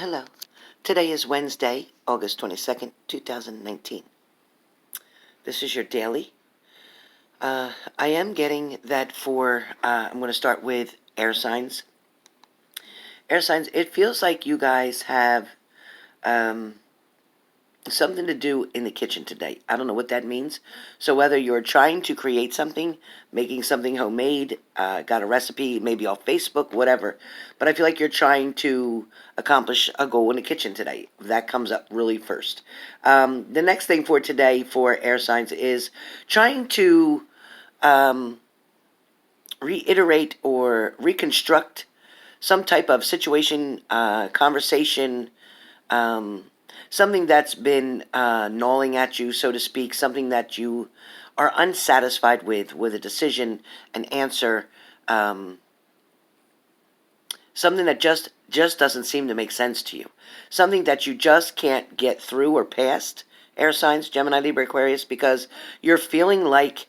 Hello. Today is Wednesday, August 22nd, 2019. This is your daily. I am getting that for, I'm going to start with air signs. Air signs, it feels like you guys have something to do in the kitchen today. I don't know what that means. So whether you're trying to create something, making something homemade, got a recipe, maybe off Facebook, whatever. But I feel like you're trying to accomplish a goal in the kitchen today. That comes up really first. The next thing for today for air signs is trying to reiterate or reconstruct some type of situation, conversation, something that's been gnawing at you, so to speak, something that you are unsatisfied with a decision, an answer, something that just doesn't seem to make sense to you, something that you just can't get through or past, air signs, Gemini, Libra, Aquarius, because you're feeling like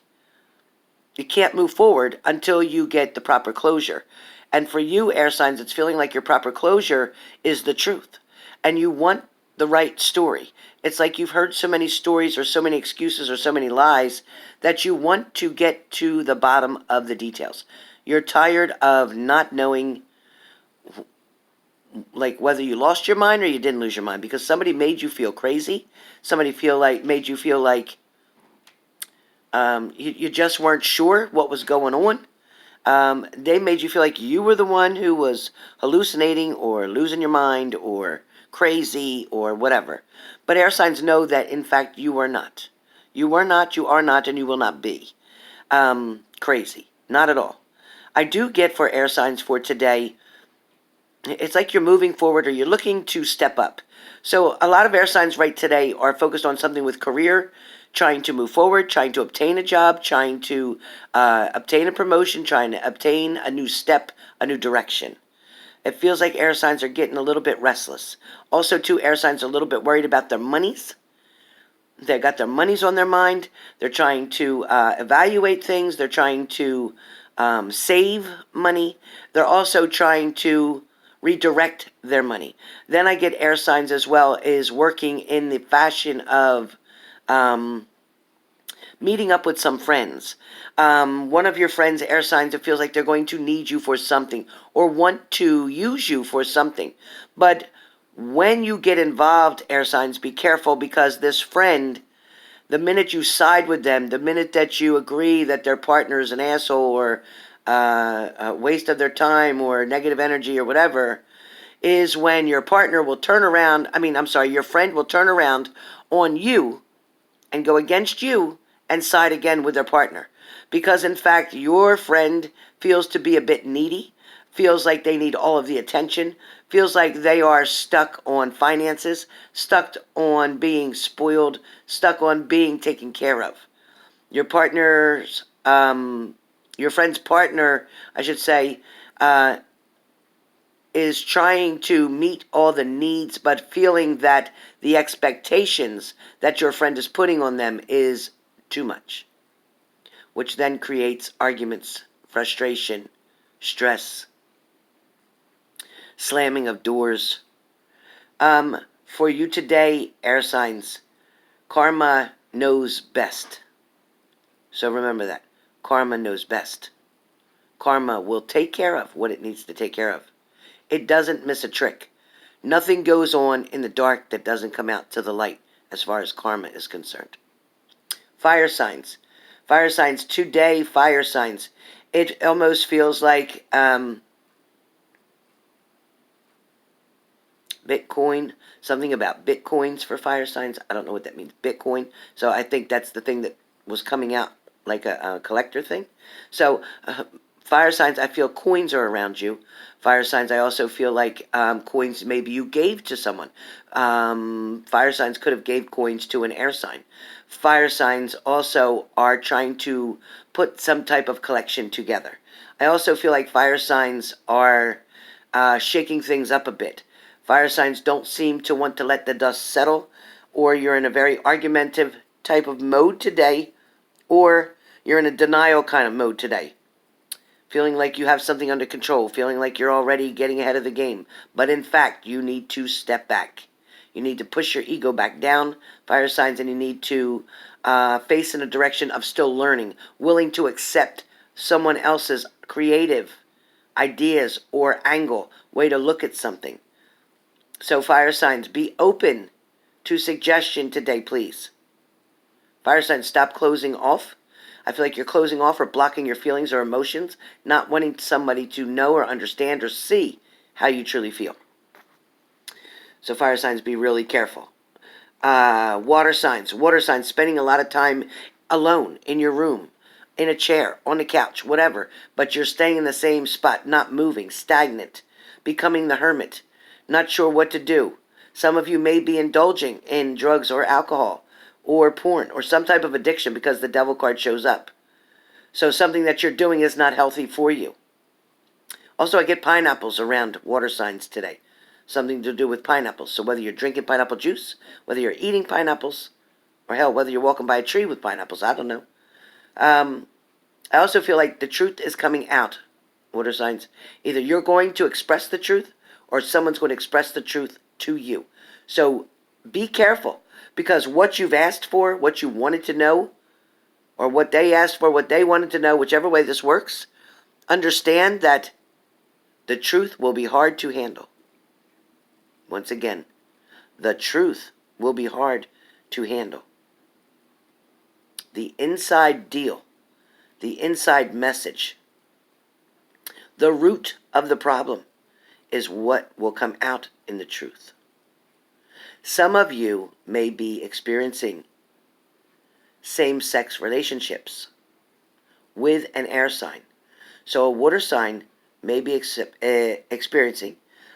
you can't move forward until you get the proper closure. And for you, air signs, it's feeling like your proper closure is the truth, and you want the right story. It's like you've heard so many stories or so many excuses or so many lies that you want to get to the bottom of the details. You're tired of not knowing, like, whether you lost your mind or you didn't lose your mind, because somebody made you feel crazy. Somebody made you feel like you just weren't sure what was going on. They made you feel like you were the one who was hallucinating or losing your mind or crazy or whatever. But air signs know that, in fact, you are not. You are not, you are not, and you will not be crazy. Not at all. I do get for air signs for today, it's like you're moving forward or you're looking to step up. So a lot of air signs right today are focused on something with career, trying to move forward, trying to obtain a job, trying to obtain a promotion, trying to obtain a new step, a new direction. It feels like air signs are getting a little bit restless. Also, too, air signs are a little bit worried about their monies. They've got their monies on their mind. They're trying to evaluate things. They're trying to save money. They're also trying to redirect their money. Then I get air signs as well is working in the fashion of meeting up with some friends. One of your friends, air signs, it feels like they're going to need you for something or want to use you for something. But when you get involved, air signs, be careful, because this friend, the minute you side with them, the minute that you agree that their partner is an asshole or a waste of their time or negative energy or whatever, is when your partner will turn around, your friend will turn around on you and go against you and side again with their partner. Because, in fact, your friend feels to be a bit needy, feels like they need all of the attention, feels like they are stuck on finances, stuck on being spoiled, stuck on being taken care of. Your partner's, your friend's partner, I should say, is trying to meet all the needs, but feeling that the expectations that your friend is putting on them is too much, which then creates arguments, frustration, stress, slamming of doors. For you today, air signs, karma knows best. So remember that. Karma knows best. Karma will take care of what it needs to take care of. It doesn't miss a trick. Nothing goes on in the dark that doesn't come out to the light as far as karma is concerned. Fire signs. Fire signs today, fire signs. It almost feels like Bitcoin, something about Bitcoins for fire signs. I don't know what that means, Bitcoin. So I think that's the thing that was coming out like a collector thing. So fire signs, I feel coins are around you. Fire signs, I also feel like coins maybe you gave to someone. Fire signs could have gave coins to an air sign. Fire signs also are trying to put some type of collection together. I also feel like fire signs are shaking things up a bit. Fire signs don't seem to want to let the dust settle, or you're in a very argumentative type of mode today, or you're in a denial kind of mode today. feeling like you have something under control, feeling like you're already getting ahead of the game. But in fact, you need to step back. You need to push your ego back down, fire signs, and you need to face in a direction of still learning, willing to accept someone else's creative ideas or angle, way to look at something. So fire signs, be open to suggestion today, please. Fire signs, stop closing off. I feel like you're closing off or blocking your feelings or emotions, not wanting somebody to know or understand or see how you truly feel. So fire signs, be really careful. Water signs, spending a lot of time alone in your room, in a chair, on the couch, whatever, but you're staying in the same spot, not moving, stagnant, becoming the hermit, not sure what to do. Some of you may be indulging in drugs or alcohol or porn or some type of addiction because the devil card shows up. So something that you're doing is not healthy for you. Also, I get pineapples around water signs today. Something to do with pineapples. So whether you're drinking pineapple juice, whether you're eating pineapples, or hell, whether you're walking by a tree with pineapples, I don't know. I also feel like the truth is coming out, water signs. Either you're going to express the truth or someone's going to express the truth to you. So be careful, because what you've asked for, what you wanted to know, or what they asked for, what they wanted to know, whichever way this works, understand that the truth will be hard to handle. Once again, the truth will be hard to handle. The inside deal, the inside message, the root of the problem is what will come out in the truth. Some of you may be experiencing same-sex relationships with an air sign. So a water sign may be experiencing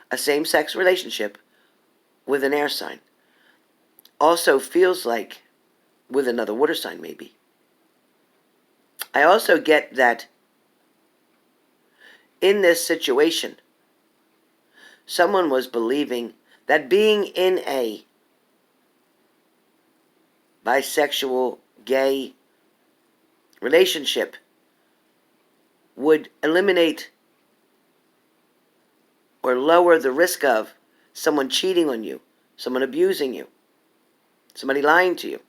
a same-sex relationship with an air sign. Also feels like with another water sign, maybe. I also get that in this situation, someone was believing that being in a bisexual, gay relationship would eliminate or lower the risk of someone cheating on you, someone abusing you, somebody lying to you.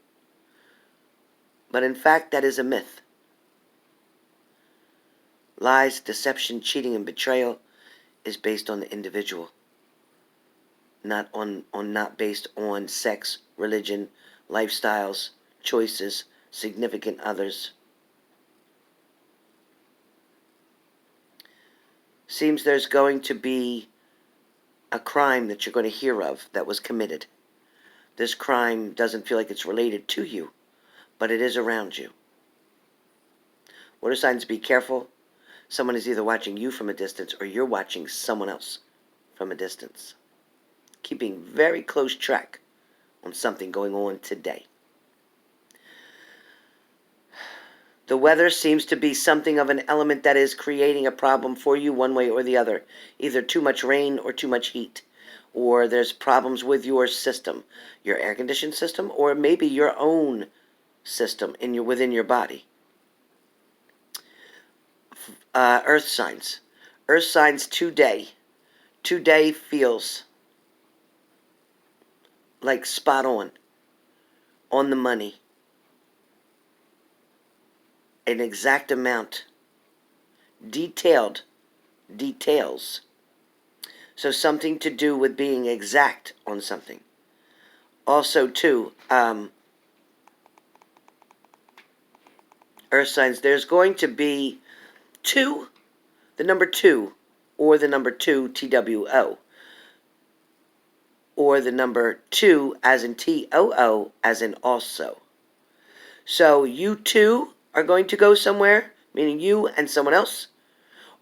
But in fact, that is a myth. Lies, deception, cheating, and betrayal is based on the individual, not based on sex, religion, lifestyles, choices, significant others. Seems there's going to be a crime that you're going to hear of that was committed. This crime doesn't feel like it's related to you, but it is around you. Water signs, be careful. Someone is either watching you from a distance or you're watching someone else from a distance. Keeping very close track on something going on today. The weather seems to be something of an element that is creating a problem for you one way or the other. Either too much rain or too much heat. Or there's problems with your system, your air conditioned system, or maybe your own system within your body. Earth signs. Earth signs today. Today feels like spot on the money. An exact amount. Details. So something to do with being exact on something. Also, too, Earth signs, there's going to be the number 2, or the number 2, TWO, or the number 2 as in TOO, as in also. So you two are going to go somewhere, meaning you and someone else,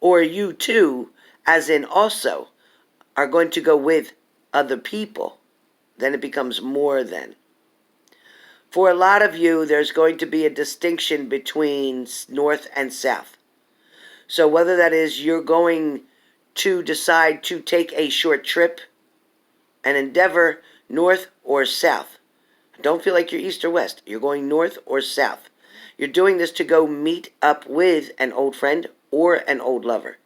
or you two, as in also, are going to go with other people. Then it becomes more than. For a lot of you, there's going to be a distinction between north and south. So whether that is you're going to decide to take a short trip and endeavor north or south. Don't feel like you're east or west. You're going north or south. You're doing this to go meet up with an old friend or an old lover.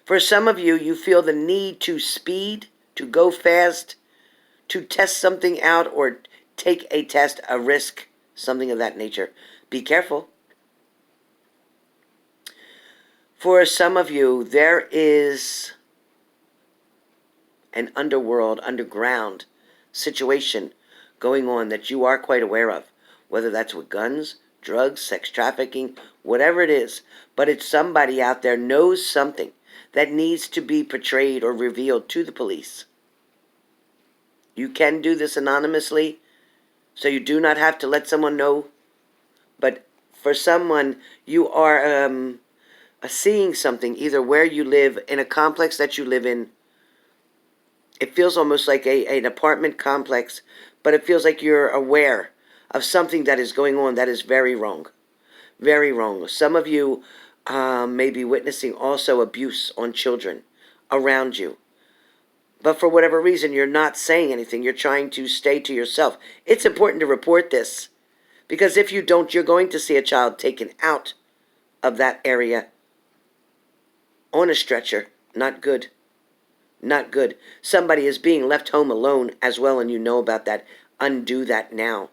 For some of you, you feel the need to speed, to go fast, to test something out or take a test, a risk, something of that nature. Be careful. For some of you, there is an underground situation going on that you are quite aware of, whether that's with guns, drugs, sex trafficking, whatever it is. But it's somebody out there knows something that needs to be portrayed or revealed to the police. You can do this anonymously, so you do not have to let someone know. But for someone, you are seeing something, either where you live, in a complex that you live in. It feels almost like an apartment complex, but it feels like you're aware of something that is going on that is very wrong. Very wrong. Some of you may be witnessing also abuse on children around you. But for whatever reason, you're not saying anything. You're trying to stay to yourself. It's important to report this, because if you don't, you're going to see a child taken out of that area on a stretcher. Not good. Not good. Somebody is being left home alone as well, and you know about that. Undo that now.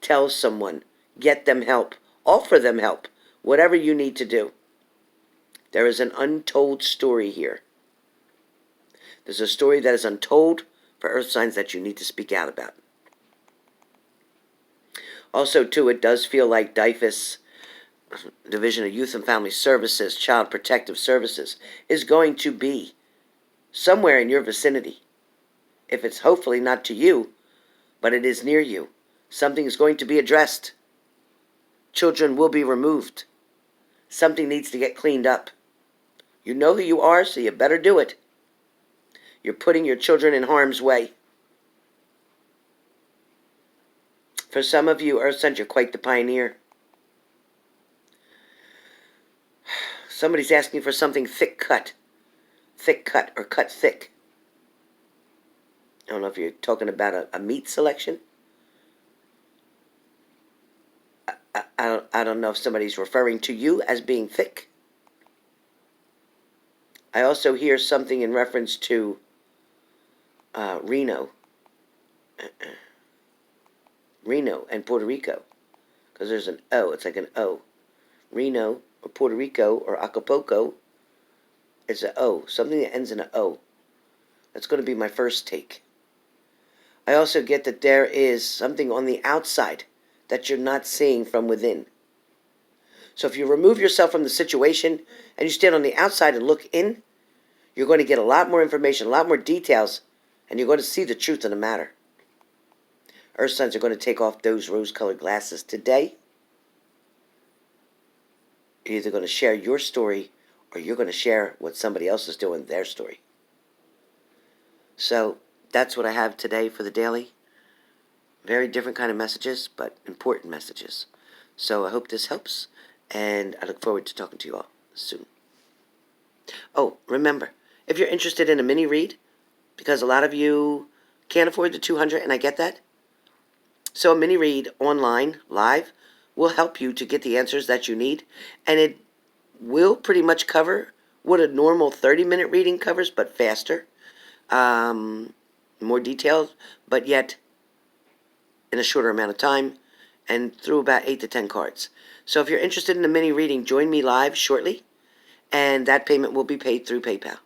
Tell someone. Get them help. Offer them help. Whatever you need to do. There is an untold story here. There's a story that is untold for earth signs that you need to speak out about. Also, too, it does feel like DYFS, Division of Youth and Family Services, Child Protective Services, is going to be somewhere in your vicinity. If it's hopefully not to you, but it is near you, something is going to be addressed. Children will be removed. Something needs to get cleaned up. You know who you are, so you better do it. You're putting your children in harm's way. For some of you, Earth Signs, you're quite the pioneer. Somebody's asking for something thick cut. Thick cut or cut thick. I don't know if you're talking about a meat selection. I don't know if somebody's referring to you as being thick. I also hear something in reference to Reno and Puerto Rico, because there's an O. It's like an O. Reno or Puerto Rico or Acapulco. It's an O. Something that ends in an O. That's going to be my first take. I also get that there is something on the outside that you're not seeing from within. So if you remove yourself from the situation and you stand on the outside and look in, you're going to get a lot more information, a lot more details, and you're going to see the truth of the matter. Earth Signs are going to take off those rose-colored glasses today. You're either going to share your story or you're going to share what somebody else is doing, their story. So that's what I have today for the daily. Very different kind of messages, but important messages. So I hope this helps, and I look forward to talking to you all soon. Oh, remember, if you're interested in a mini read, because a lot of you can't afford the 200, and I get that. So a mini read online, live, will help you to get the answers that you need, and it will pretty much cover what a normal 30-minute reading covers, but faster, more detailed, but yet in a shorter amount of time, and through about 8 to 10 cards. So if you're interested in a mini reading, join me live shortly, and that payment will be paid through PayPal.